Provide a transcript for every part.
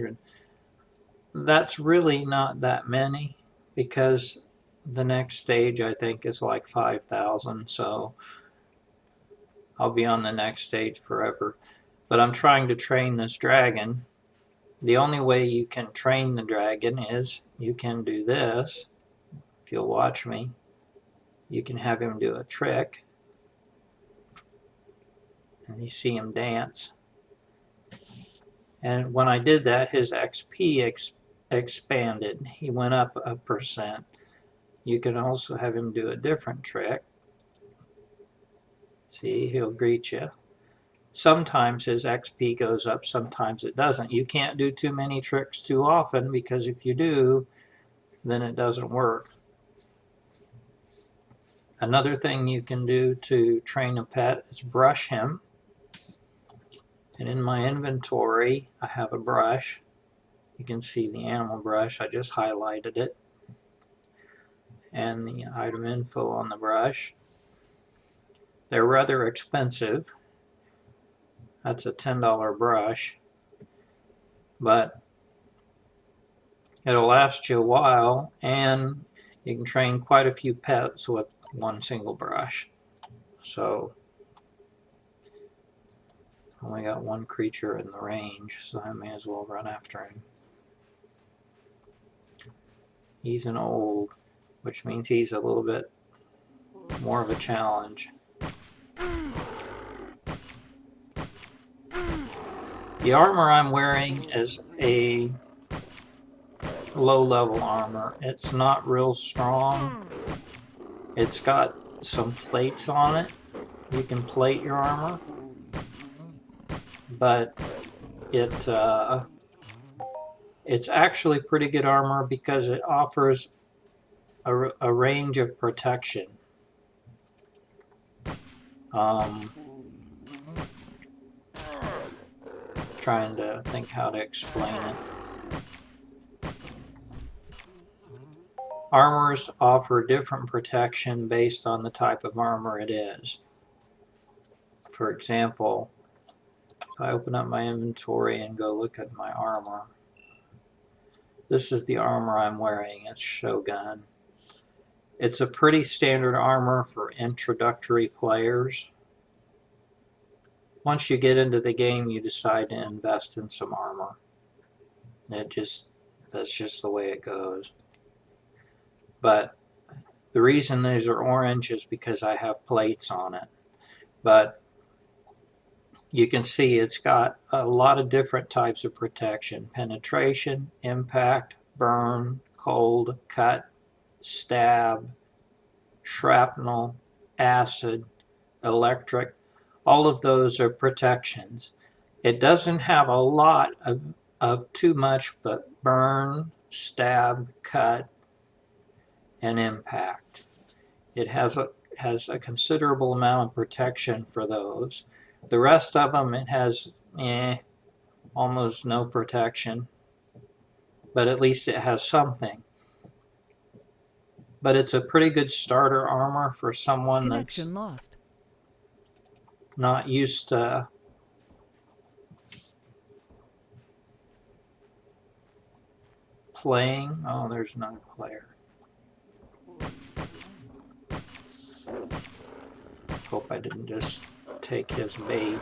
500. That's really not that many because the next stage I think is like 5,000, so I'll be on the next stage forever. But I'm trying to train this dragon. The only way you can train the dragon is you can do this. If you'll watch me, you can have him do a trick, and you see him dance. And when I did that, his XP expanded. He went up a percent. You can also have him do a different trick. See, he'll greet you. Sometimes his XP goes up, sometimes it doesn't. You can't do too many tricks too often, because if you do, then it doesn't work. Another thing you can do to train a pet is brush him. And in my inventory, I have a brush. You can see the animal brush. I just highlighted it. And the item info on the brush. They're rather expensive. That's a $10 brush. But it'll last you a while, and you can train quite a few pets with one single brush. So I only got one creature in the range, so I may as well run after him. He's an old, which means he's a little bit more of a challenge. The armor I'm wearing is a low-level armor. It's not real strong. It's got some plates on it. You can plate your armor, but it's actually pretty good armor because it offers a range of protection. Trying to think how to explain it. Armors offer different protection based on the type of armor it is. For example, if I open up my inventory and go look at my armor, this is the armor I'm wearing. It's Shogun. It's a pretty standard armor for introductory players. Once you get into the game, you decide to invest in some armor. That's just the way it goes. But the reason these are orange is because I have plates on it. But you can see it's got a lot of different types of protection: penetration, impact, burn, cold, cut, stab, shrapnel, acid, electric. All of those are protections. It doesn't have a lot of too much, but burn, stab, cut, and impact. It has a considerable amount of protection for those. The rest of them, it has almost no protection, but at least it has something. But it's a pretty good starter armor for someone that's not used to playing. Oh, there's another player. Hope I didn't just take his bait.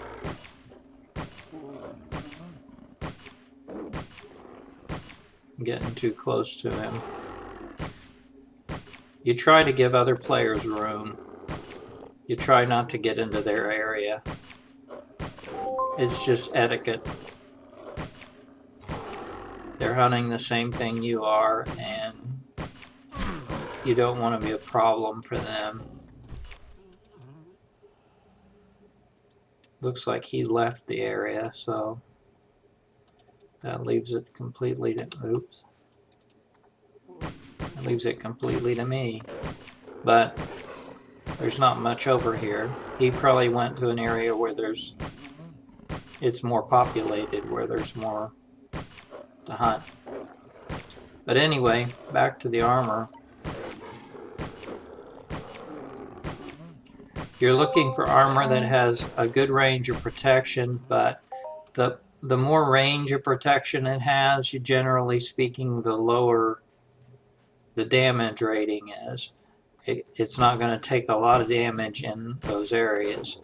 I'm getting too close to him. You try to give other players room. You try not to get into their area. It's just etiquette. They're hunting the same thing you are, and you don't want to be a problem for them. Looks like he left the area, so that leaves it completely to, oops. That leaves it completely to me. But there's not much over here. He probably went to an area where it's more populated, where there's more to hunt. But anyway, back to the armor. You're looking for armor that has a good range of protection, but the the more range of protection it has, generally speaking, the lower the damage rating is. It's not going to take a lot of damage in those areas.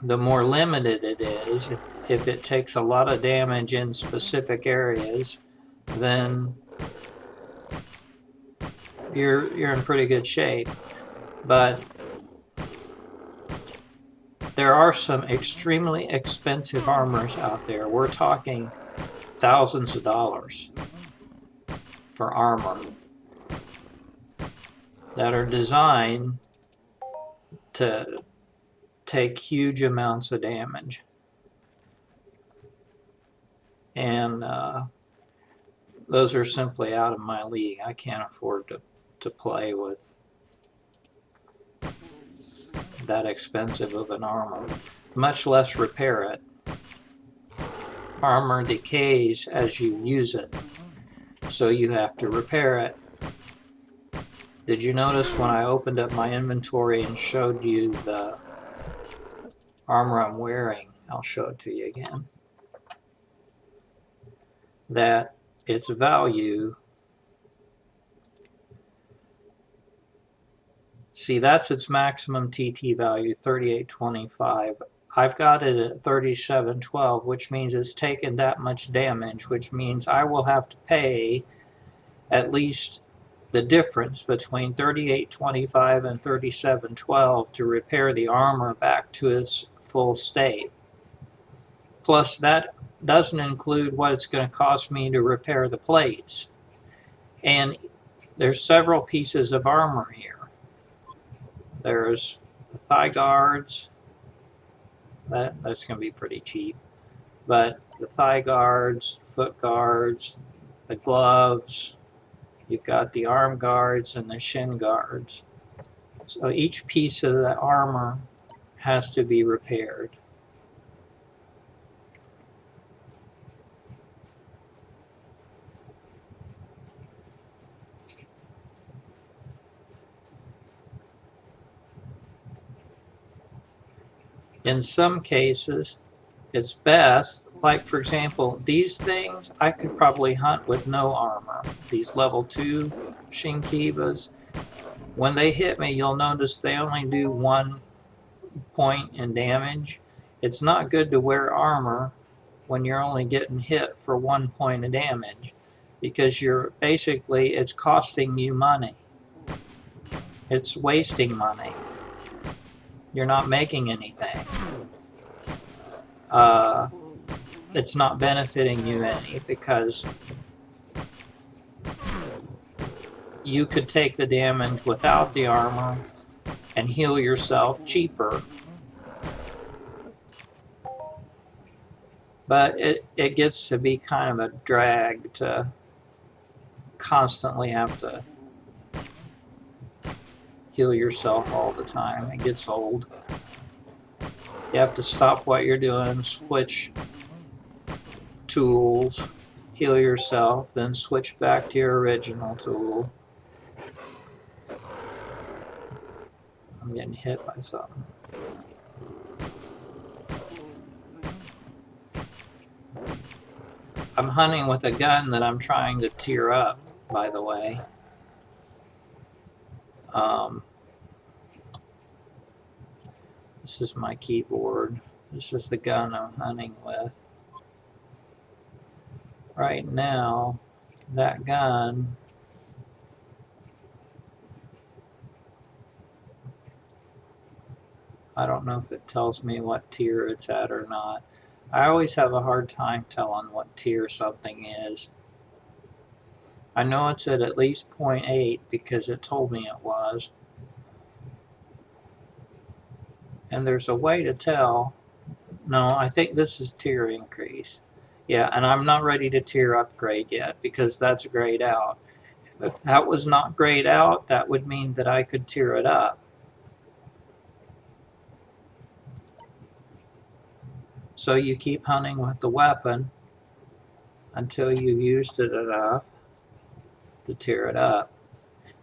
The more limited it is, if it takes a lot of damage in specific areas, then you're in pretty good shape. But there are some extremely expensive armors out there. We're talking thousands of dollars for armor that are designed to take huge amounts of damage. And those are simply out of my league. I can't afford to play with that expensive of an armor, much less repair it. Armor decays as you use it, so you have to repair it. Did you notice when I opened up my inventory and showed you the armor I'm wearing? I'll show it to you again. That its value, see, that's its maximum TT value, 3825. I've got it at 3712, which means it's taken that much damage, which means I will have to pay at least the difference between 3825 and 3712 to repair the armor back to its full state. Plus, that doesn't include what it's going to cost me to repair the plates. And there's several pieces of armor here. There's the thigh guards. That's going to be pretty cheap. But the thigh guards, foot guards, the gloves, you've got the arm guards and the shin guards. So each piece of the armor has to be repaired. In some cases, it's best, like for example, these things I could probably hunt with no armor. These level 2 Shinkibas, when they hit me, you'll notice they only do 1 point in damage. It's not good to wear armor when you're only getting hit for 1 point of damage, because it's costing you money. It's wasting money. You're not making anything. It's not benefiting you any, because you could take the damage without the armor and heal yourself cheaper. But it gets to be kind of a drag to constantly have to heal yourself all the time. It gets old. You have to stop what you're doing, switch tools, heal yourself, then switch back to your original tool. I'm getting hit by something. I'm hunting with a gun that I'm trying to tear up, by the way. This is my keyboard. This is the gun I'm hunting with. Right now, that gun I don't know if it tells me what tier it's at or not. I always have a hard time telling what tier something is. I know it's at least 0.8 because it told me it was. And there's a way to tell. No, I think this is tier increase. Yeah, and I'm not ready to tier upgrade yet because that's grayed out. If that was not grayed out, that would mean that I could tier it up. So you keep hunting with the weapon until you've used it enough to tier it up.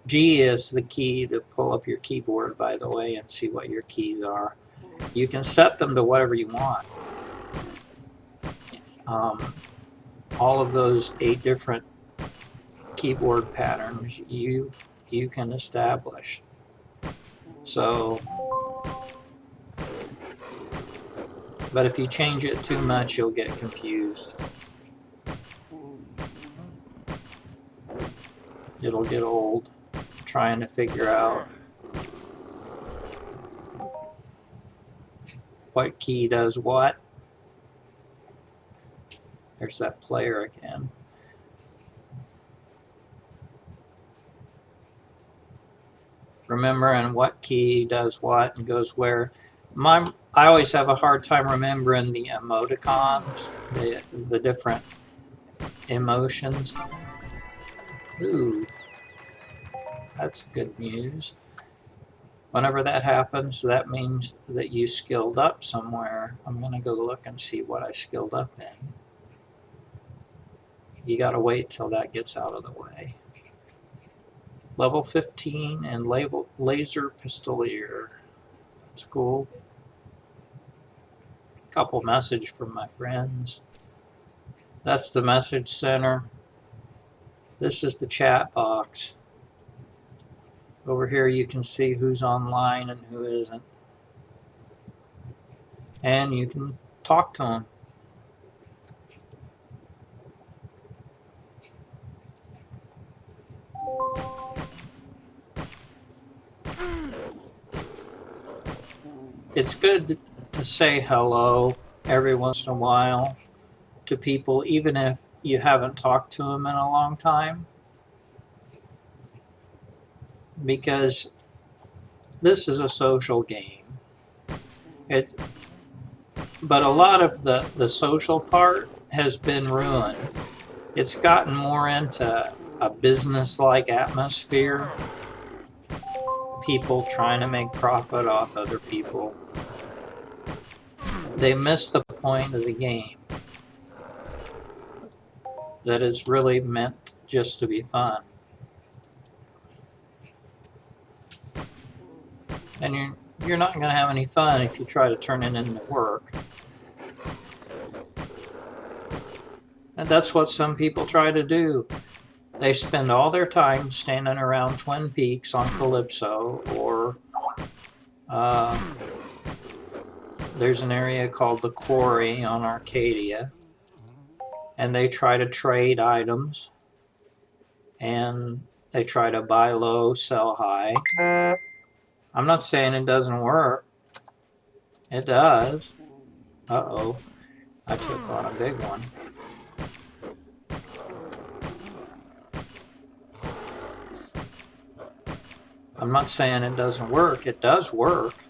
G is the key to pull up your keyboard, by the way, and see what your keys are. You can set them to whatever you want. all of those 8 different keyboard patterns you can establish. So, but if you change it too much, you'll get confused. It'll get old trying to figure out what key does what. There's that player again. Remembering what key does what and goes where. I always have a hard time remembering the emoticons, the different emotions. Ooh, that's good news. Whenever that happens, that means that you skilled up somewhere. I'm going to go look and see what I skilled up in. You got to wait till that gets out of the way. Level 15 and laser pistolier. That's cool. Couple message from my friends. That's the message center. This is the chat box. Over here you can see who's online and who isn't. And you can talk to them. It's good to say hello every once in a while to people, even if you haven't talked to them in a long time, because this is a social game. But a lot of the social part has been ruined. It's gotten more into a business-like atmosphere. People trying to make profit off other people. They miss the point of the game. That it's really meant just to be fun. And you're not going to have any fun if you try to turn it into work. And that's what some people try to do. They spend all their time standing around Twin Peaks on Calypso, or there's an area called the Quarry on Arcadia, and they try to trade items, and they try to buy low, sell high. I'm not saying it doesn't work. It does. Uh-oh. I took on a big one. I'm not saying it doesn't work. It does work.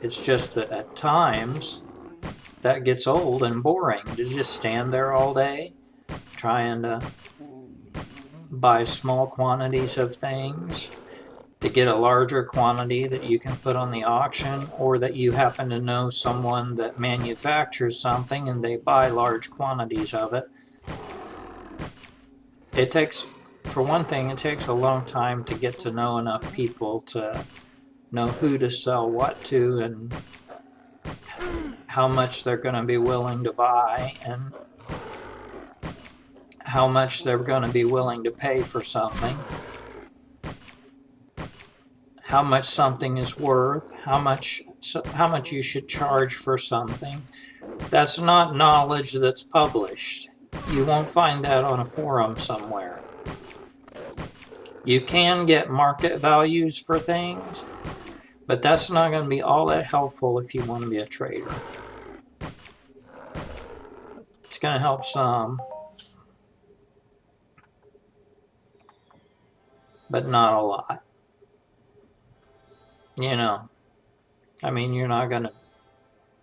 It's just that at times that gets old and boring to just stand there all day trying to buy small quantities of things to get a larger quantity that you can put on the auction, or that you happen to know someone that manufactures something and they buy large quantities of it. It takes, for one thing, it takes a long time to get to know enough people to know who to sell what to and how much they're going to be willing to buy and how much they're going to be willing to pay for something, how much something is worth, how much you should charge for something. That's not knowledge that's published. You won't find that on a forum somewhere. You can get market values for things, but that's not going to be all that helpful if you want to be a trader. It's going to help some, but not a lot. You know, I mean, you're not going to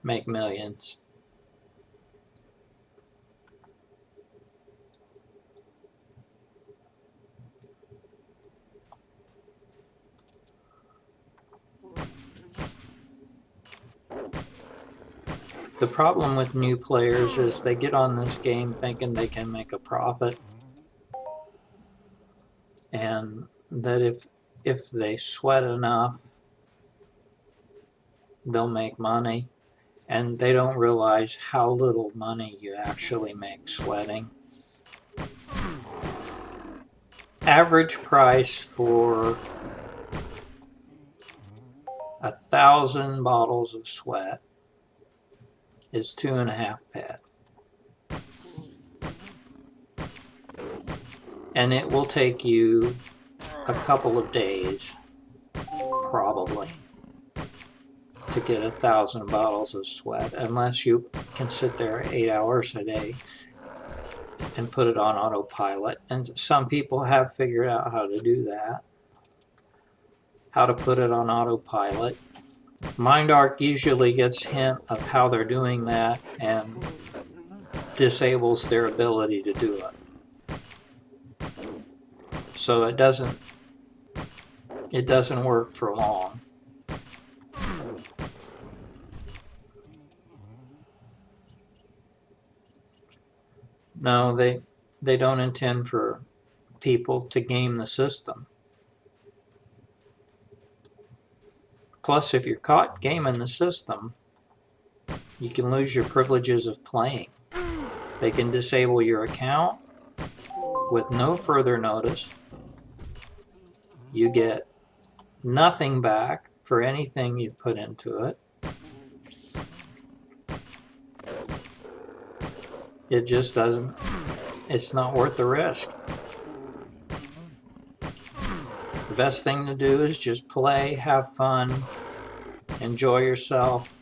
make millions. The problem with new players is they get on this game thinking they can make a profit, and that if they sweat enough, they'll make money. and they don't realize how little money you actually make sweating. Average price for 1,000 bottles of sweat is 2.5 pet. And it will take you a couple of days, probably, to get 1,000 bottles of sweat, unless you can sit there 8 hours a day and put it on autopilot. And some people have figured out how to do that, how to put it on autopilot. MindArc usually gets hint of how they're doing that and disables their ability to do it. So it doesn't work for long. No, they don't intend for people to game the system. Plus, if you're caught gaming the system, you can lose your privileges of playing. They can disable your account with no further notice. You get nothing back for anything you've put into it. It just doesn't, it's not worth the risk. The best thing to do is just play, have fun, enjoy yourself.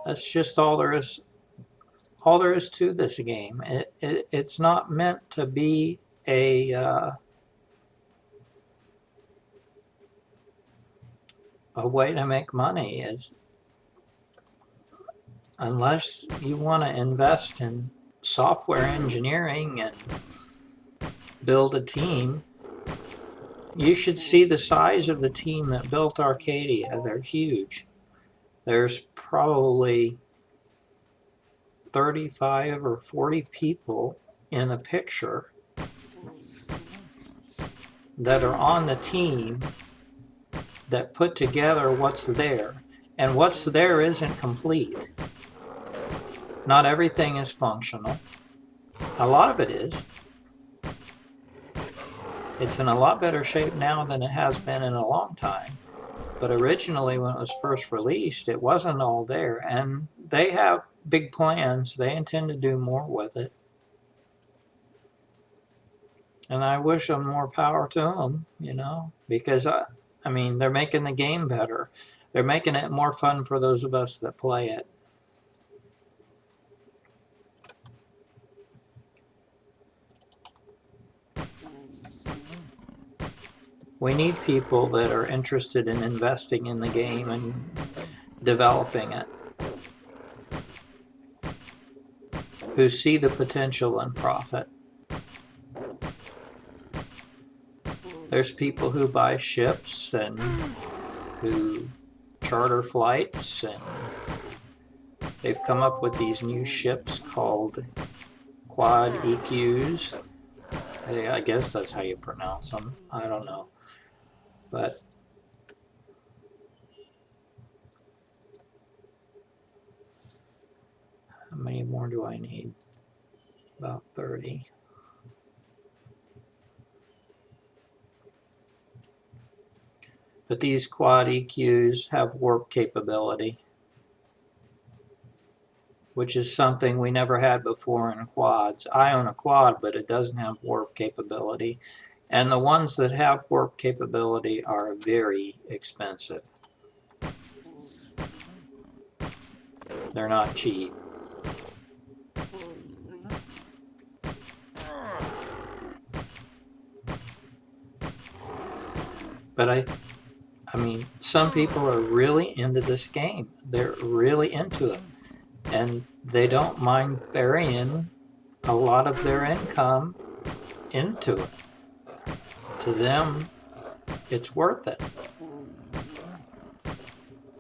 That's just all there is. All there is to this game. It's not meant to be a way to make money. Unless you want to invest in software engineering and build a team. You should see the size of the team that built Arcadia. They're huge. There's probably 35 or 40 people in the picture that are on the team that put together what's there. And what's there isn't complete. Not everything is functional. A lot of it is. It's in a lot better shape now than it has been in a long time. But originally, when it was first released, it wasn't all there. And they have big plans. They intend to do more with it. And I wish them more power to them, you know, because, I mean, they're making the game better. They're making it more fun for those of us that play it. We need people that are interested in investing in the game and developing it, who see the potential and profit. There's people who buy ships and who charter flights, and they've come up with these new ships called quad EQs. I guess that's how you pronounce them. I don't know. But how many more do I need? About 30. But these quad EQs have warp capability, which is something we never had before in quads. I own a quad, but it doesn't have warp capability. And the ones that have warp capability are very expensive. They're not cheap. But I mean, some people are really into this game. They're really into it. And they don't mind burying a lot of their income into it. To them, it's worth it.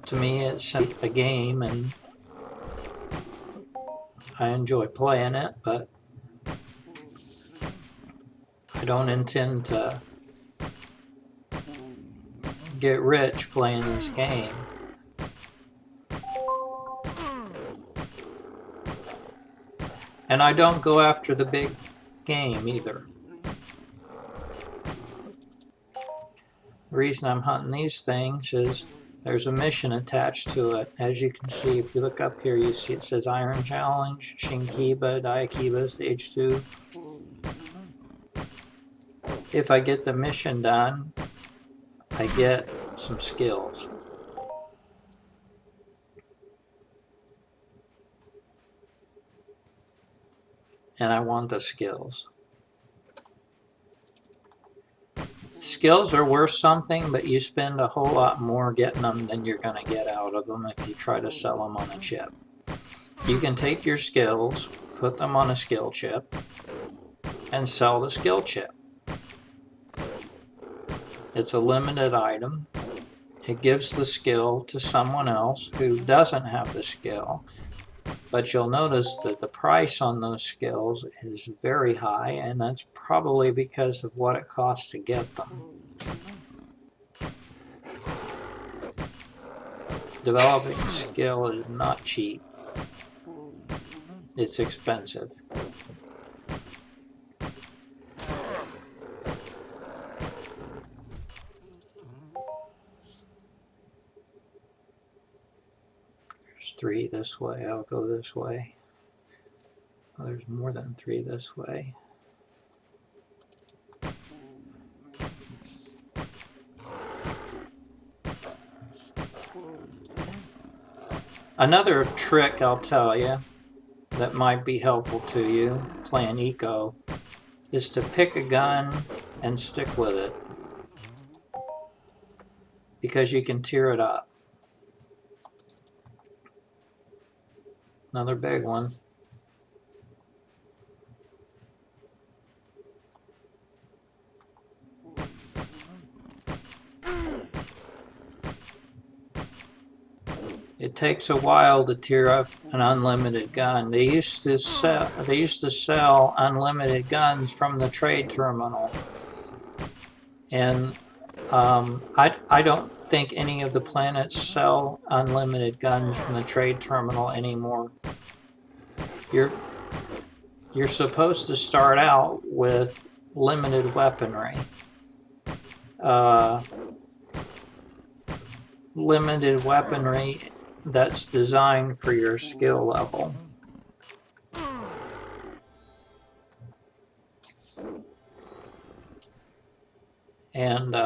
To me, it's a game, and I enjoy playing it, but I don't intend to get rich playing this game. And I don't go after the big game either. The reason I'm hunting these things is there's a mission attached to it. As you can see, if you look up here, you see it says Iron Challenge, Shinkiba, Daikiba, Stage 2. If I get the mission done, I get some skills. And I want the skills. Skills are worth something, but you spend a whole lot more getting them than you're going to get out of them if you try to sell them on a chip. You can take your skills, put them on a skill chip, and sell the skill chip. It's a limited item. It gives the skill to someone else who doesn't have the skill. But you'll notice that the price on those skills is very high, and that's probably because of what it costs to get them. Developing a skill is not cheap. It's expensive. There's 3 this way. I'll go this way. Oh, there's more than 3 this way. Another trick I'll tell you that might be helpful to you playing eco is to pick a gun and stick with it, because you can tear it up. Another big one. It takes a while to tear up an unlimited gun. They used to sell unlimited guns from the trade terminal, and I don't think any of the planets sell unlimited guns from the trade terminal anymore. You're supposed to start out with limited weaponry. Limited weaponry that's designed for your skill level. And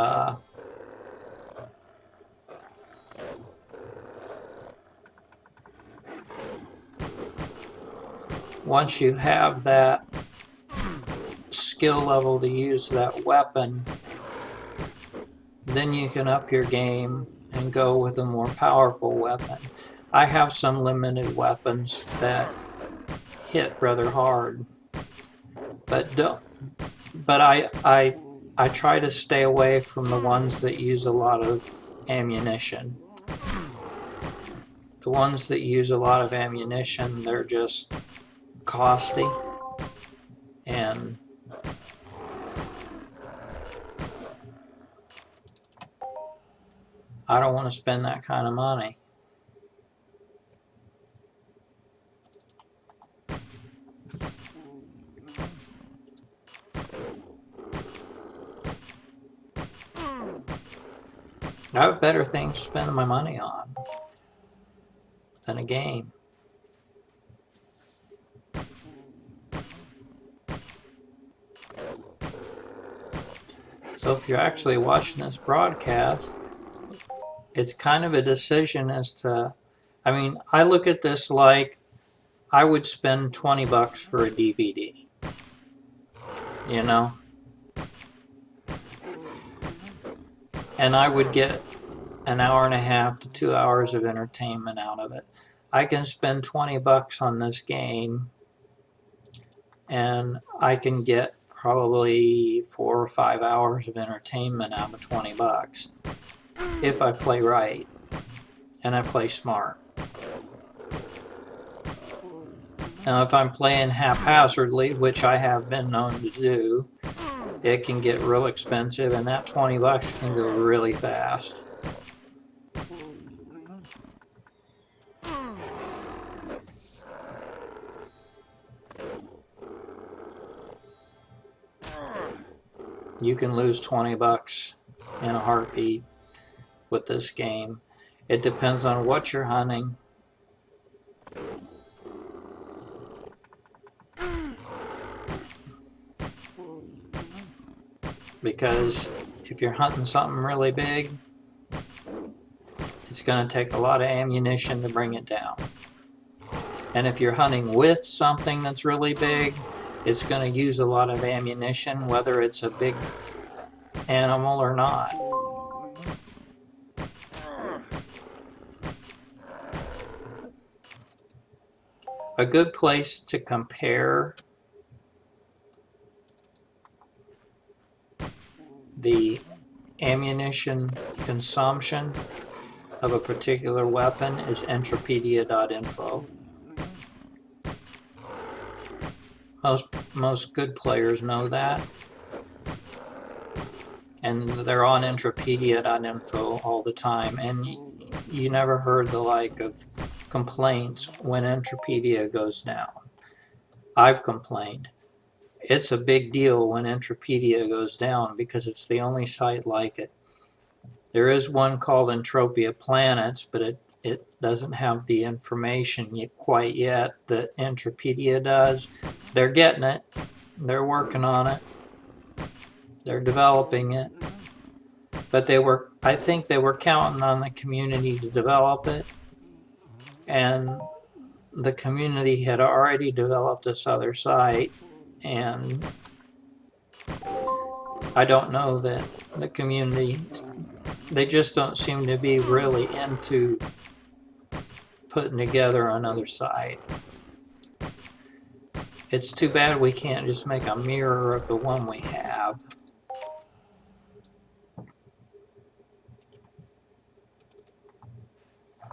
once you have that skill level to use that weapon, then you can up your game and go with a more powerful weapon. I have some limited weapons that hit rather hard, but I try to stay away from the ones that use a lot of ammunition. The ones that use a lot of ammunition, they're just costly, and I don't want to spend that kind of money. I have better things to spend my money on than a game. So if you're actually watching this broadcast, it's kind of a decision as to, I mean, I look at this like I would spend 20 bucks for a DVD, you know? And I would get an hour and a half to 2 hours of entertainment out of it. I can spend 20 bucks on this game and I can get probably 4 or 5 hours of entertainment out of 20 bucks. If I play right and I play smart. Now if I'm playing haphazardly, which I have been known to do, it can get real expensive, and that 20 bucks can go really fast. You can lose 20 bucks in a heartbeat with this game. It depends on what you're hunting. Because if you're hunting something really big, it's going to take a lot of ammunition to bring it down. And if you're hunting with something that's really big, it's going to use a lot of ammunition, whether it's a big animal or not. A good place to compare the ammunition consumption of a particular weapon is Entropia.info. Most good players know that, and they're on Entropia.info all the time, and you never heard the like of complaints when Entropia goes down. I've complained. It's a big deal when Entropia goes down because it's the only site like it. There is one called Entropia Planets, but it doesn't have the information quite yet that Entropia does. They're getting it. They're working on it. They're developing it. But I think they were counting on the community to develop it. And the community had already developed this other site. And I don't know that the community, they just don't seem to be really into putting together another site. It's too bad we can't just make a mirror of the one we have.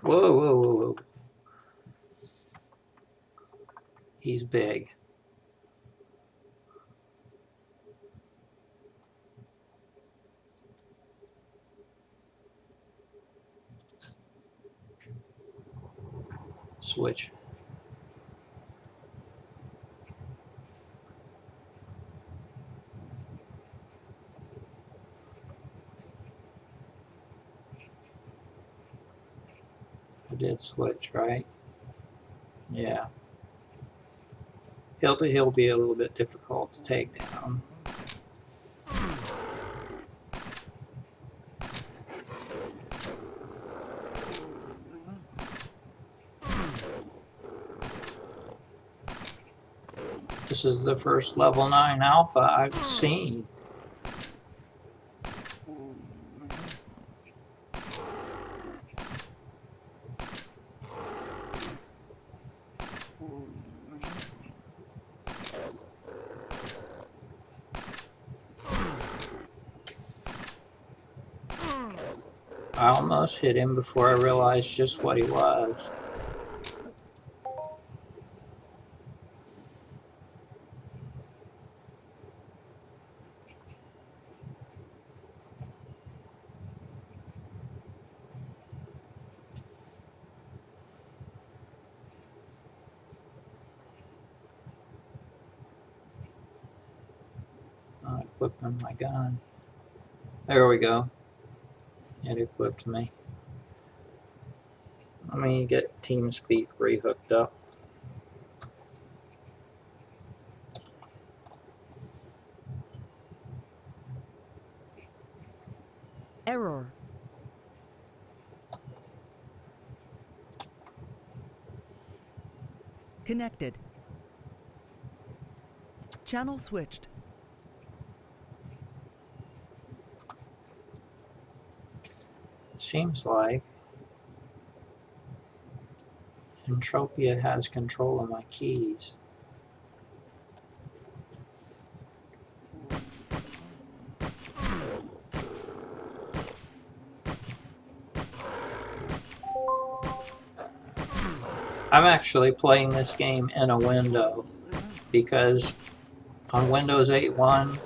Whoa, whoa, whoa, whoa. He's big. Switch. I did switch, right? Yeah. He'll be a little bit difficult to take down. This is the first level 9 alpha I've seen. I almost hit him before I realized just what he was. Not equipping my gun. There we go. It equipped me. Let me get TeamSpeak re-hooked up. Error. Connected. Channel switched. Seems like Entropia has control of my keys. I'm actually playing this game in a window because on Windows 8.1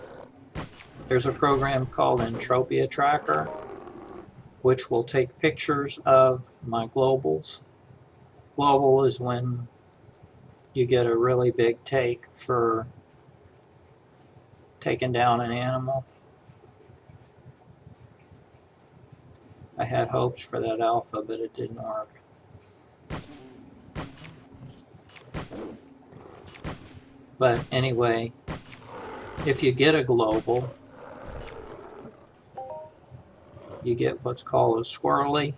there's a program called Entropia Tracker, which will take pictures of my globals. Global is when you get a really big take for taking down an animal. I had hopes for that alpha, but it didn't work. But anyway, if you get a global, you get what's called a swirly,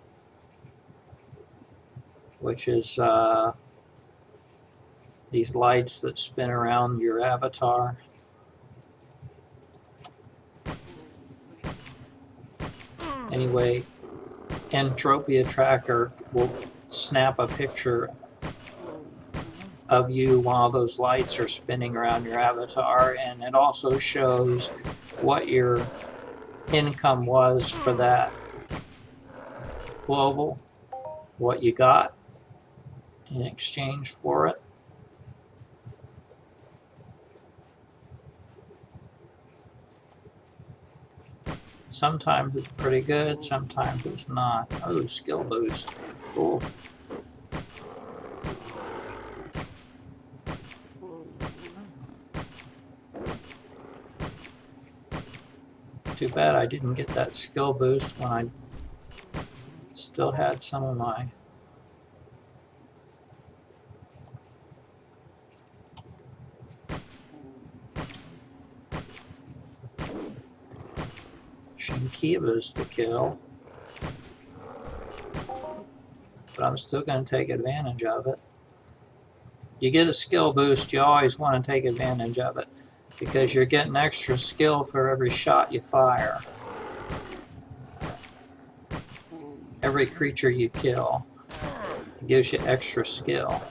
which is these lights that spin around your avatar. Anyway, Entropia Tracker will snap a picture of you while those lights are spinning around your avatar, and it also shows what your income was for that global, what you got in exchange for it. Sometimes it's pretty good, sometimes it's not. Oh, skill boost. Cool. Too bad I didn't get that skill boost when I still had some of my Shinkibas to kill. But I'm still going to take advantage of it. You get a skill boost, you always want to take advantage of it, because you're getting extra skill for every shot you fire. Every creature you kill, it gives you extra skill.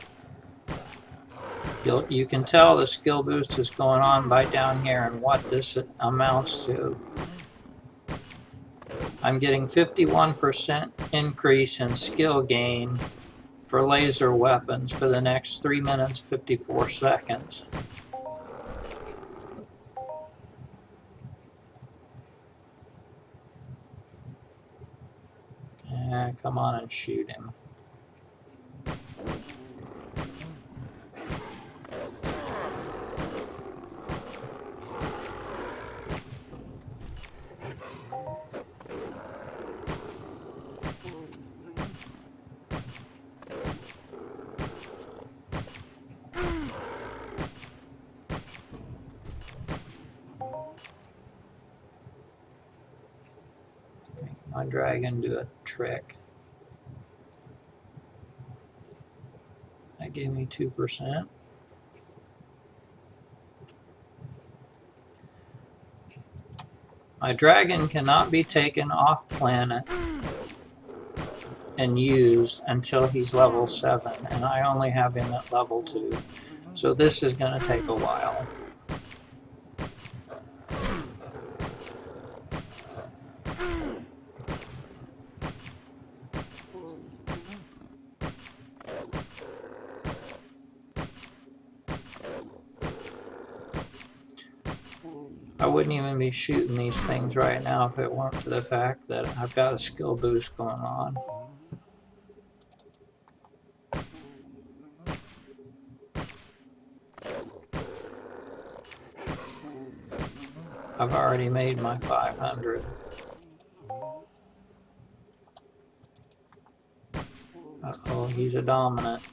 You can tell the skill boost is going on by down here and what this amounts to. I'm getting 51% increase in skill gain for laser weapons for the next 3 minutes 54 seconds. Come on and shoot him. My dragon do a trick. That gave me 2%. My dragon cannot be taken off planet and used until he's level 7, and I only have him at level 2. So this is going to take a while. I wouldn't even be shooting these things right now if it weren't for the fact that I've got a skill boost going on. I've already made my 500. Uh-oh, he's a dominant.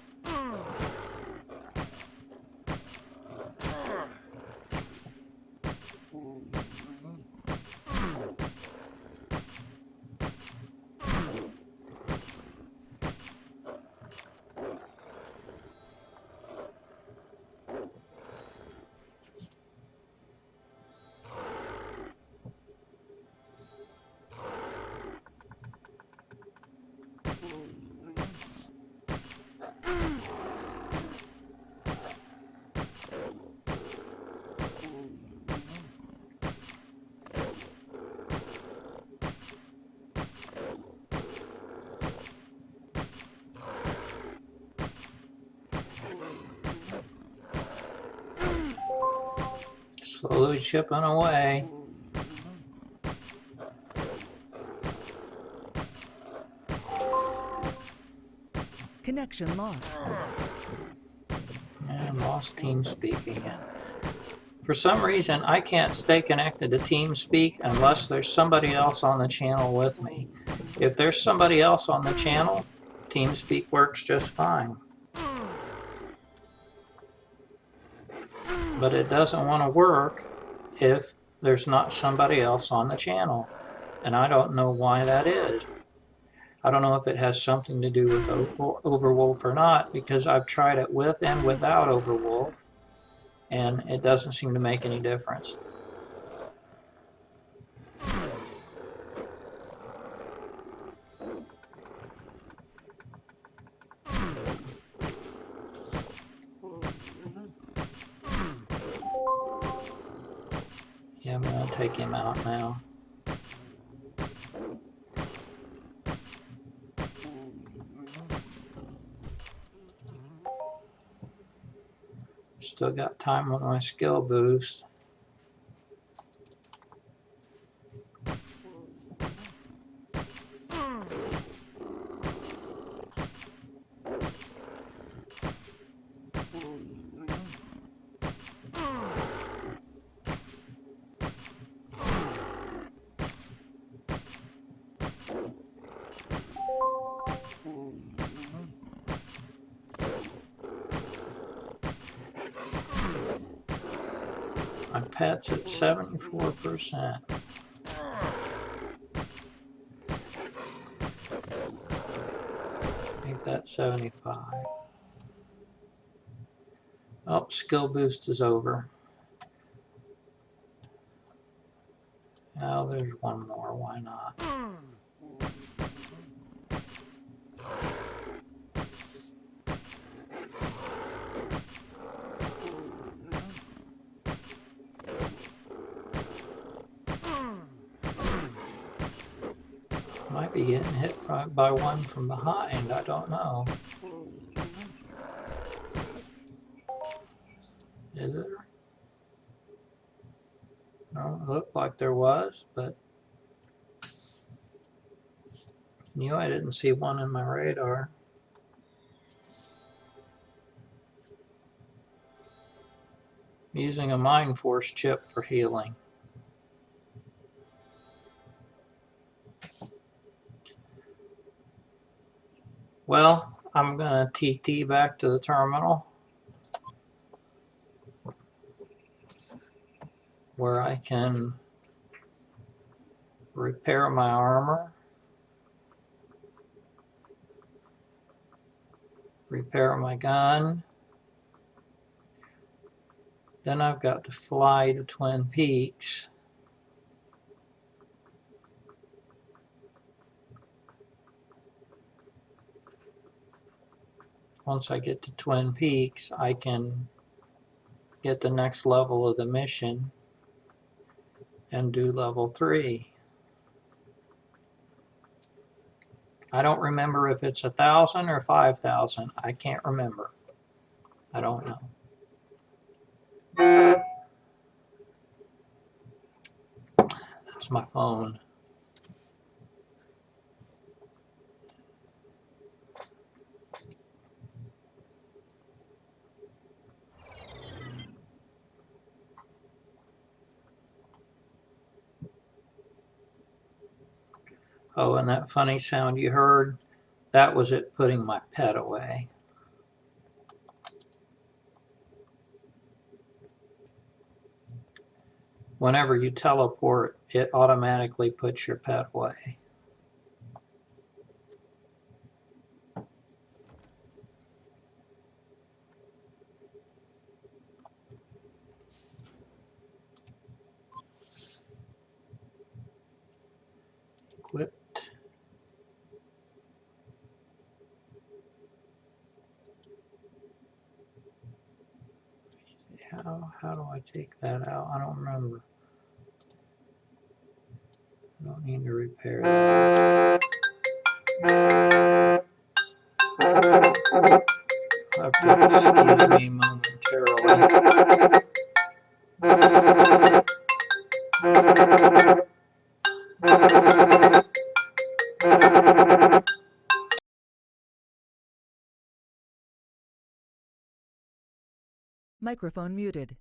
Slowly chipping away. Connection lost. And lost TeamSpeak again. For some reason, I can't stay connected to TeamSpeak unless there's somebody else on the channel with me. If there's somebody else on the channel, TeamSpeak works just fine. But it doesn't want to work if there's not somebody else on the channel. And I don't know why that is. I don't know if it has something to do with Overwolf or not, because I've tried it with and without Overwolf, and it doesn't seem to make any difference. Yeah, I'm going to take him out now. Still got time on my skill boost. My pet's at 74%. Make that 75. Oh, skill boost is over. Now there's one more, why not? Might be getting hit by one from behind, I don't know. Is there? No, it looked like there was, but I didn't see one in my radar. I'm using a Mind Force chip for healing. Well, I'm going to TT back to the terminal where I can repair my armor, repair my gun. Then I've got to fly to Twin Peaks. Once I get to Twin Peaks, I can get the next level of the mission and do level 3. I don't remember if it's 1,000 or 5,000. I can't remember. I don't know. That's my phone. Oh, and that funny sound you heard, that was it putting my pet away. Whenever you teleport, it automatically puts your pet away. Equipped. How do I take that out? I don't remember. I don't need to repair that. Have to excuse me momentarily. Microphone muted.